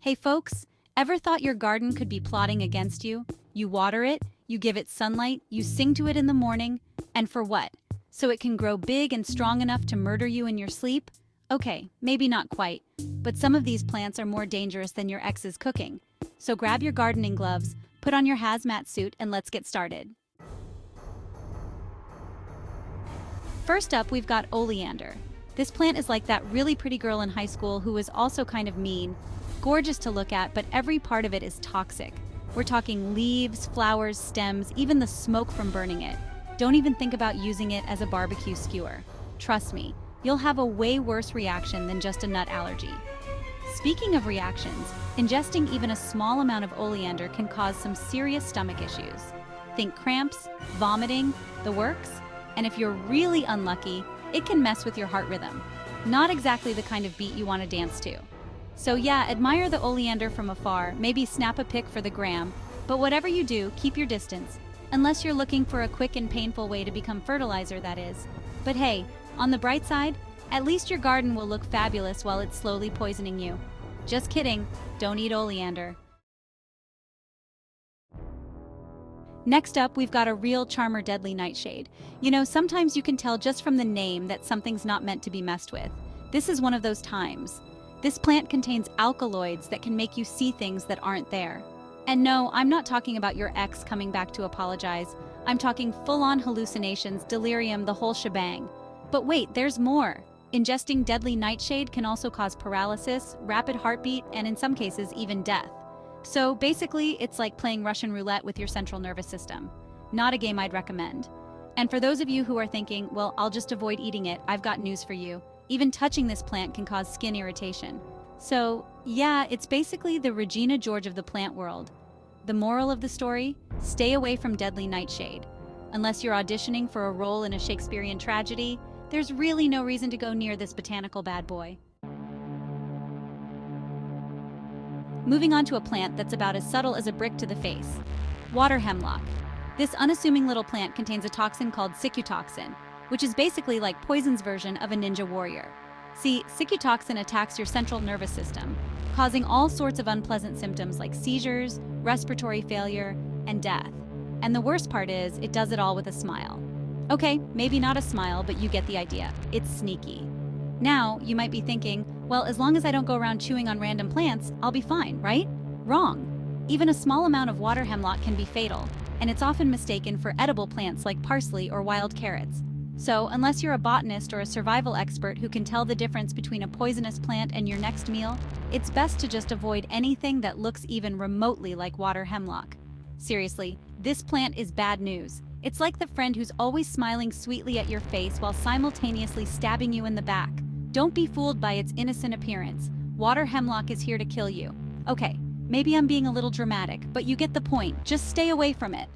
Hey folks, ever thought your garden could be plotting against you? You water it, you give it sunlight, you sing to it in the morning, and for what? So it can grow big and strong enough to murder you in your sleep? Okay, maybe not quite, but some of these plants are more dangerous than your ex's cooking. So grab your gardening gloves, put on your hazmat suit, and let's get started. First up, we've got Oleander. This plant is like that really pretty girl in high school who is also kind of mean. Gorgeous to look at, but every part of it is toxic. We're talking leaves, flowers, stems, even the smoke from burning it. Don't even think about using it as a barbecue skewer. Trust me, you'll have a way worse reaction than just a nut allergy. Speaking of reactions, ingesting even a small amount of oleander can cause some serious stomach issues. Think cramps, vomiting, the works, and if you're really unlucky, it can mess with your heart rhythm. Not exactly the kind of beat you want to dance to. So yeah, admire the oleander from afar, maybe snap a pic for the gram, but whatever you do, keep your distance. Unless you're looking for a quick and painful way to become fertilizer, that is. But hey, on the bright side, at least your garden will look fabulous while it's slowly poisoning you. Just kidding, don't eat oleander. Next up, we've got a real charmer deadly nightshade. You know, sometimes you can tell just from the name that something's not meant to be messed with. This is one of those times. This plant contains alkaloids that can make you see things that aren't there. And no, I'm not talking about your ex coming back to apologize. I'm talking full-on hallucinations, delirium, the whole shebang. But wait, there's more. Ingesting deadly nightshade can also cause paralysis, rapid heartbeat, and in some cases, even death. So basically, it's like playing Russian roulette with your central nervous system. Not a game I'd recommend. And for those of you who are thinking, well, I'll just avoid eating it, I've got news for you. Even touching this plant can cause skin irritation. So, yeah, it's basically the Regina George of the plant world. The moral of the story? Stay away from deadly nightshade. Unless you're auditioning for a role in a Shakespearean tragedy, there's really no reason to go near this botanical bad boy. Moving on to a plant that's about as subtle as a brick to the face. Water hemlock. This unassuming little plant contains a toxin called cicutoxin, which is basically like poison's version of a ninja warrior. See, cicutoxin attacks your central nervous system, causing all sorts of unpleasant symptoms like seizures, respiratory failure, and death. And the worst part is, it does it all with a smile. Okay, maybe not a smile, but you get the idea. It's sneaky. Now, you might be thinking, well, as long as I don't go around chewing on random plants, I'll be fine, right? Wrong. Even a small amount of water hemlock can be fatal, and it's often mistaken for edible plants like parsley or wild carrots. So, unless you're a botanist or a survival expert who can tell the difference between a poisonous plant and your next meal, it's best to just avoid anything that looks even remotely like water hemlock. Seriously, this plant is bad news. It's like the friend who's always smiling sweetly at your face while simultaneously stabbing you in the back. Don't be fooled by its innocent appearance. Water hemlock is here to kill you. Okay, maybe I'm being a little dramatic, but you get the point. Just stay away from it.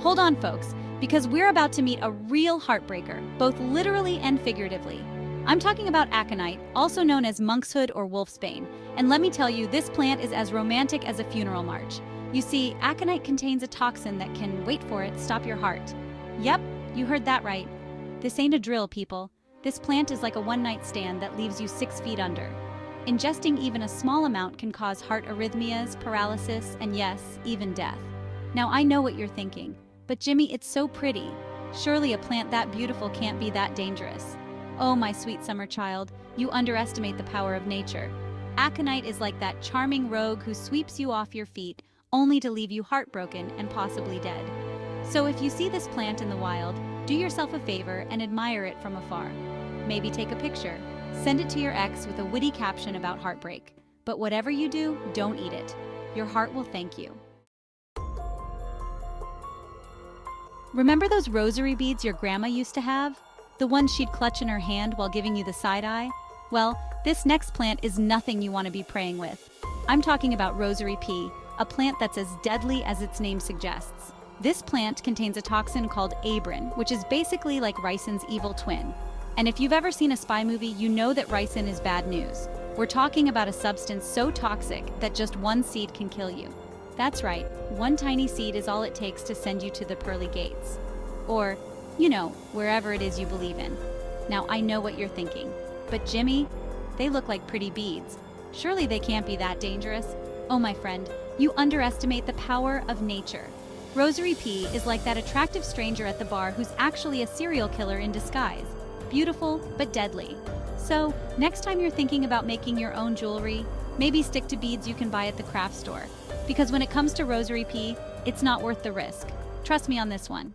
Hold on, folks, because we're about to meet a real heartbreaker, both literally and figuratively. I'm talking about aconite, also known as monkshood or wolfsbane, and let me tell you, this plant is as romantic as a funeral march. You see, aconite contains a toxin that can, wait for it, stop your heart. Yep, you heard that right. This ain't a drill, people. This plant is like a one-night stand that leaves you 6 feet under. Ingesting even a small amount can cause heart arrhythmias, paralysis, and yes, even death. Now I know what you're thinking. But Jimmy, it's so pretty. Surely a plant that beautiful can't be that dangerous. Oh, my sweet summer child, you underestimate the power of nature. Aconite is like that charming rogue who sweeps you off your feet, only to leave you heartbroken and possibly dead. So if you see this plant in the wild, do yourself a favor and admire it from afar. Maybe take a picture. Send it to your ex with a witty caption about heartbreak. But whatever you do, don't eat it. Your heart will thank you. Remember those rosary beads your grandma used to have? The ones she'd clutch in her hand while giving you the side eye? Well, this next plant is nothing you want to be praying with. I'm talking about Rosary Pea, a plant that's as deadly as its name suggests. This plant contains a toxin called abrin, which is basically like ricin's evil twin. And if you've ever seen a spy movie, you know that ricin is bad news. We're talking about a substance so toxic that just one seed can kill you. That's right, one tiny seed is all it takes to send you to the pearly gates. Or, you know, wherever it is you believe in. Now, I know what you're thinking. But Jimmy, They look like pretty beads. Surely they can't be that dangerous. Oh, my friend, you underestimate the power of nature. Rosary Pea is like that attractive stranger at the bar who's actually a serial killer in disguise. Beautiful, but deadly. So, next time you're thinking about making your own jewelry, maybe stick to beads you can buy at the craft store. Because when it comes to Rosary Pea, it's not worth the risk. Trust me on this one.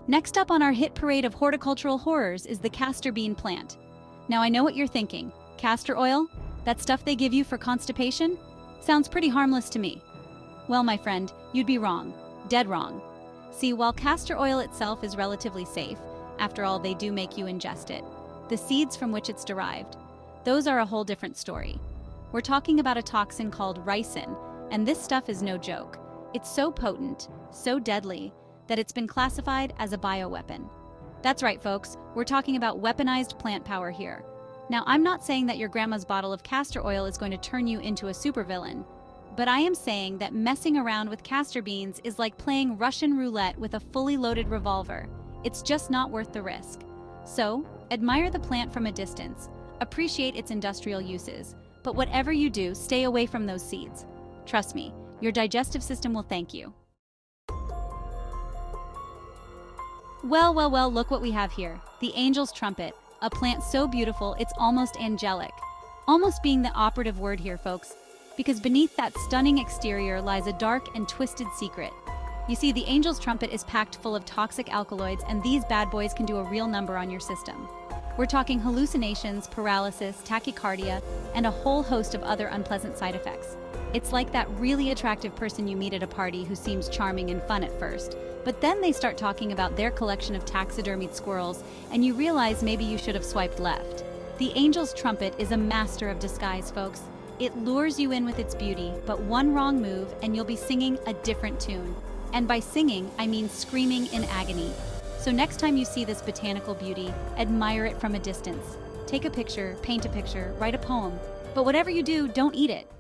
Next up on our hit parade of horticultural horrors is the Castor Bean plant. Now I know what you're thinking. Castor oil? That stuff they give you for constipation? Sounds pretty harmless to me. Well, my friend, you'd be wrong. Dead wrong. See, while castor oil itself is relatively safe, after all, they do make you ingest it, the seeds from which it's derived, those are a whole different story. We're talking about a toxin called ricin, and this stuff is no joke. It's so potent, so deadly, that it's been classified as a bioweapon. That's right, folks, we're talking about weaponized plant power here. Now, I'm not saying that your grandma's bottle of castor oil is going to turn you into a supervillain, but I am saying that messing around with castor beans is like playing Russian roulette with a fully loaded revolver. It's just not worth the risk. So, admire the plant from a distance, appreciate its industrial uses, but whatever you do, stay away from those seeds. Trust me, your digestive system will thank you. Well, look what we have here. The angel's trumpet, a plant so beautiful it's almost angelic. Almost being the operative word here, folks, because beneath that stunning exterior lies a dark and twisted secret. You see, the angel's trumpet is packed full of toxic alkaloids, and these bad boys can do a real number on your system. We're talking hallucinations, paralysis, tachycardia, and a whole host of other unpleasant side effects. It's like that really attractive person you meet at a party who seems charming and fun at first, but then they start talking about their collection of taxidermied squirrels, and you realize maybe you should have swiped left. The angel's trumpet is a master of disguise, folks. It lures you in with its beauty, but one wrong move and you'll be singing a different tune. And by singing, I mean screaming in agony. So next time you see this botanical beauty, admire it from a distance. Take a picture, paint a picture, write a poem. But whatever you do, don't eat it.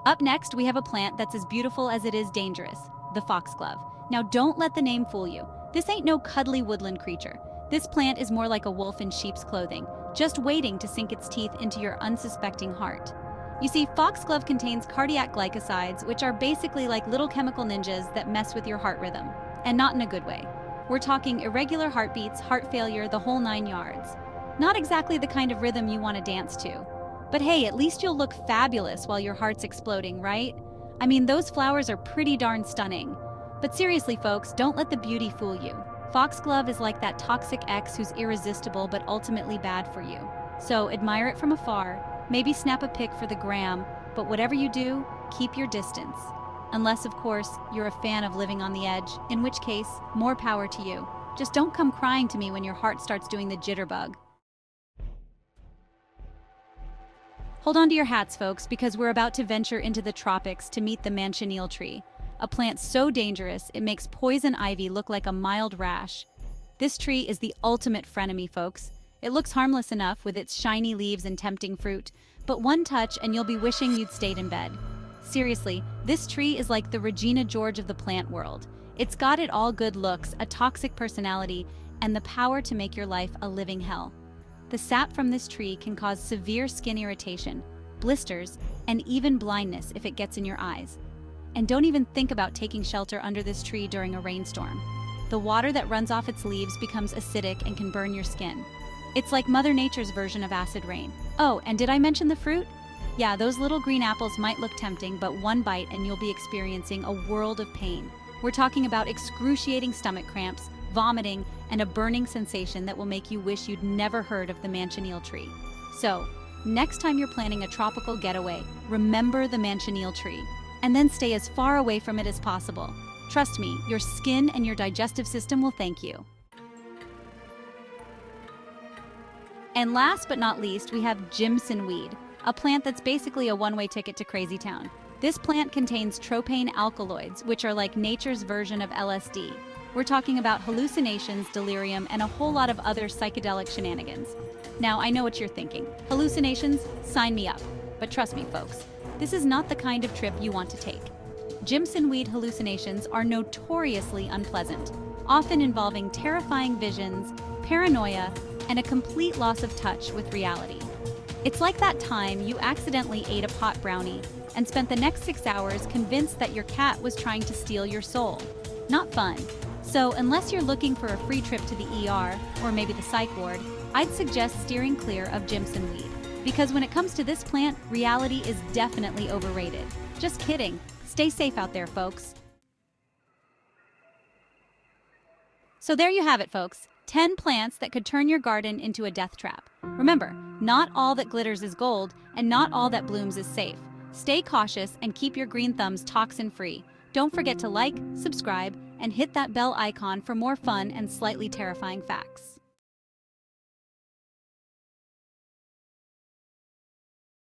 Up next, we have a plant that's as beautiful as it is dangerous, the foxglove. Now don't let the name fool you. This ain't no cuddly woodland creature. This plant is more like a wolf in sheep's clothing, just waiting to sink its teeth into your unsuspecting heart. You see, foxglove contains cardiac glycosides, which are basically like little chemical ninjas that mess with your heart rhythm, and not in a good way. We're talking irregular heartbeats, heart failure, the whole 9 yards. Not exactly the kind of rhythm you want to dance to. But hey, at least you'll look fabulous while your heart's exploding, right? I mean, those flowers are pretty darn stunning. But seriously, folks, don't let the beauty fool you. Foxglove is like that toxic ex who's irresistible but ultimately bad for you. So admire it from afar. Maybe snap a pic for the gram, but whatever you do, keep your distance. Unless, of course, you're a fan of living on the edge, in which case, more power to you. Just don't come crying to me when your heart starts doing the jitterbug. Hold on to your hats, folks, because we're about to venture into the tropics to meet the Manchineel Tree, a plant so dangerous it makes poison ivy look like a mild rash. This tree is the ultimate frenemy, folks. It looks harmless enough with its shiny leaves and tempting fruit, but one touch and you'll be wishing you'd stayed in bed. Seriously, this tree is like the Regina George of the plant world. It's got it all: good looks, a toxic personality, and the power to make your life a living hell. The sap from this tree can cause severe skin irritation, blisters, and even blindness if it gets in your eyes. And don't even think about taking shelter under this tree during a rainstorm. The water that runs off its leaves becomes acidic and can burn your skin. It's like Mother Nature's version of acid rain. Oh, and did I mention the fruit? Yeah, those little green apples might look tempting, but one bite and you'll be experiencing a world of pain. We're talking about excruciating stomach cramps, vomiting, and a burning sensation that will make you wish you'd never heard of the Manchineel Tree. So, next time you're planning a tropical getaway, remember the Manchineel Tree, and then stay as far away from it as possible. Trust me, your skin and your digestive system will thank you. And last but not least, we have Jimsonweed, a plant that's basically a one-way ticket to crazy town. This plant contains tropane alkaloids, which are like nature's version of LSD. We're talking about hallucinations, delirium, and a whole lot of other psychedelic shenanigans. Now, I know what you're thinking. Hallucinations? Sign me up. But trust me, folks, this is not the kind of trip you want to take. Jimsonweed hallucinations are notoriously unpleasant. often involving terrifying visions, paranoia, and a complete loss of touch with reality. It's like that time you accidentally ate a pot brownie and spent the next 6 hours convinced that your cat was trying to steal your soul. Not fun. So, unless you're looking for a free trip to the ER or maybe the psych ward, I'd suggest steering clear of Jimsonweed. Because when it comes to this plant, reality is definitely overrated. Just kidding. Stay safe out there, folks. So there you have it, folks. 10 plants that could turn your garden into a death trap. Remember, not all that glitters is gold, and not all that blooms is safe. Stay cautious and keep your green thumbs toxin-free. Don't forget to like, subscribe, and hit that bell icon for more fun and slightly terrifying facts.